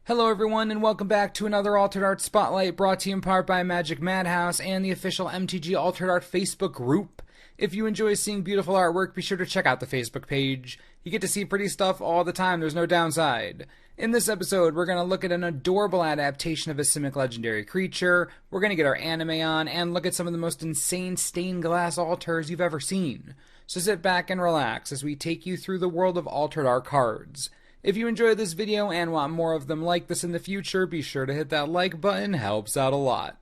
Hello everyone and welcome back to another Altered Art Spotlight brought to you in part by Magic Madhouse and the official MTG Altered Art Facebook group. If you enjoy seeing beautiful artwork, be sure to check out the Facebook page. You get to see pretty stuff all the time, there's no downside. In this episode, we're going to look at an adorable adaptation of a Simic legendary creature, we're going to get our anime on, and look at some of the most insane stained glass altars you've ever seen. So sit back and relax as we take you through the world of Altered Art cards. If you enjoyed this video and want more of them like this in the future, be sure to hit that like button, helps out a lot.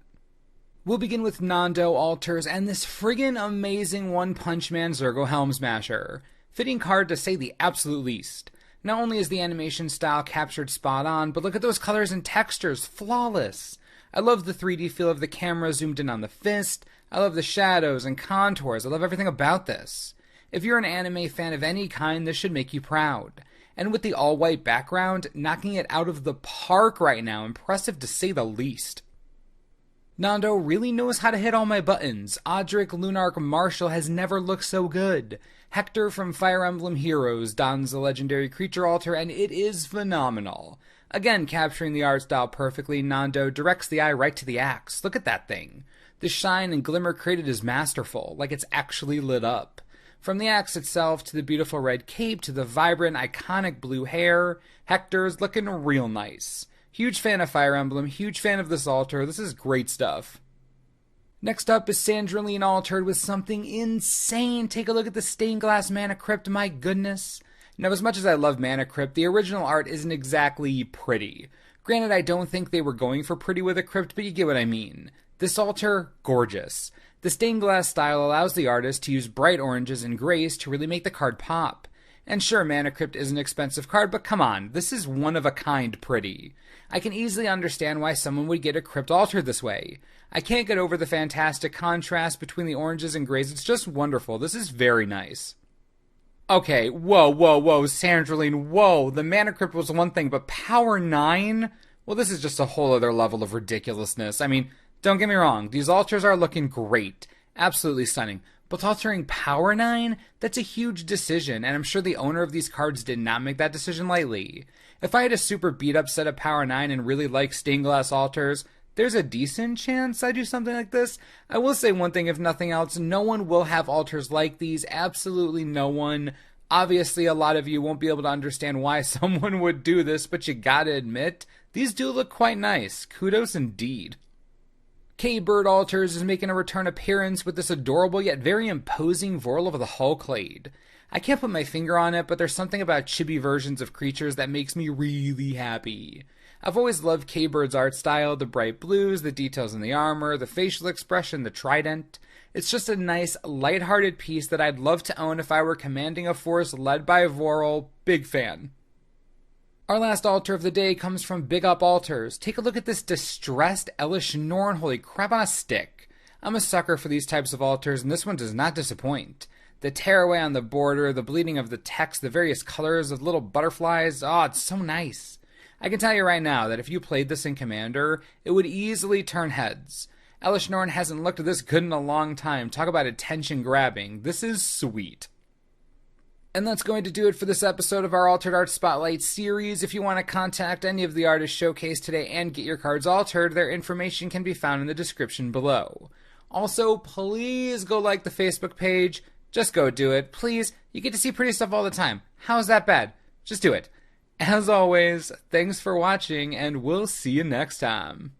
We'll begin with Nando altars and this friggin' amazing One Punch Man Zergo Helm Smasher. Fitting card to say the absolute least. Not only is the animation style captured spot on, but look at those colors and textures, flawless. I love the 3D feel of the camera zoomed in on the fist, I love the shadows and contours, I love everything about this. If you're an anime fan of any kind, this should make you proud. And with the all-white background, knocking it out of the park right now, impressive to say the least. Nando really knows how to hit all my buttons. Odric Lunark Marshall has never looked so good. Hector from Fire Emblem Heroes dons the legendary creature altar, and it is phenomenal. Again, capturing the art style perfectly, Nando directs the eye right to the axe. Look at that thing. The shine and glimmer created is masterful, like it's actually lit up. From the axe itself, to the beautiful red cape, to the vibrant, iconic blue hair, Hector's looking real nice. Huge fan of Fire Emblem, huge fan of this altar, this is great stuff. Next up is Sandreline altered with something insane. Take a look at the stained glass Mana Crypt, my goodness. Now, as much as I love Mana Crypt, the original art isn't exactly pretty. Granted, I don't think they were going for pretty with a crypt, but you get what I mean. This altar, gorgeous. The stained glass style allows the artist to use bright oranges and grays to really make the card pop. And sure, Mana Crypt is an expensive card, but come on, this is one of a kind pretty. I can easily understand why someone would get a crypt altered this way. I can't get over the fantastic contrast between the oranges and grays, it's just wonderful, this is very nice. Okay, whoa, Sandreline, whoa, the Mana Crypt was one thing, but Power 9? Well, this is just a whole other level of ridiculousness. I mean, don't get me wrong, these altars are looking great, absolutely stunning, but altering Power 9? That's a huge decision, and I'm sure the owner of these cards did not make that decision lightly. If I had a super beat up set of Power 9 and really like stained glass altars, there's a decent chance I do something like this. I will say one thing, if nothing else, no one will have altars like these, absolutely no one. Obviously, a lot of you won't be able to understand why someone would do this, but you gotta admit, these do look quite nice. Kudos indeed. KBird altars is making a return appearance with this adorable yet very imposing Vorel of the Hulklade. I can't put my finger on it, but there's something about chibi versions of creatures that makes me really happy. I've always loved KBird's art style, the bright blues, the details in the armor, the facial expression, the trident. It's just a nice, lighthearted piece that I'd love to own if I were commanding a force led by Vorel. Big fan. Our last altar of the day comes from Bigup altars. Take a look at this distressed Elesh Norn, holy crap on a stick. I'm a sucker for these types of altars, and this one does not disappoint. The tearaway on the border, the bleeding of the text, the various colors of little butterflies, oh, it's so nice. I can tell you right now that if you played this in Commander, it would easily turn heads. Elesh Norn hasn't looked this good in a long time. Talk about attention grabbing. This is sweet. And that's going to do it for this episode of our Altered Art Spotlight series. If you want to contact any of the artists showcased today and get your cards altered, their information can be found in the description below. Also, please go like the Facebook page. Just go do it. Please, you get to see pretty stuff all the time. How is that bad? Just do it. As always, thanks for watching, and we'll see you next time.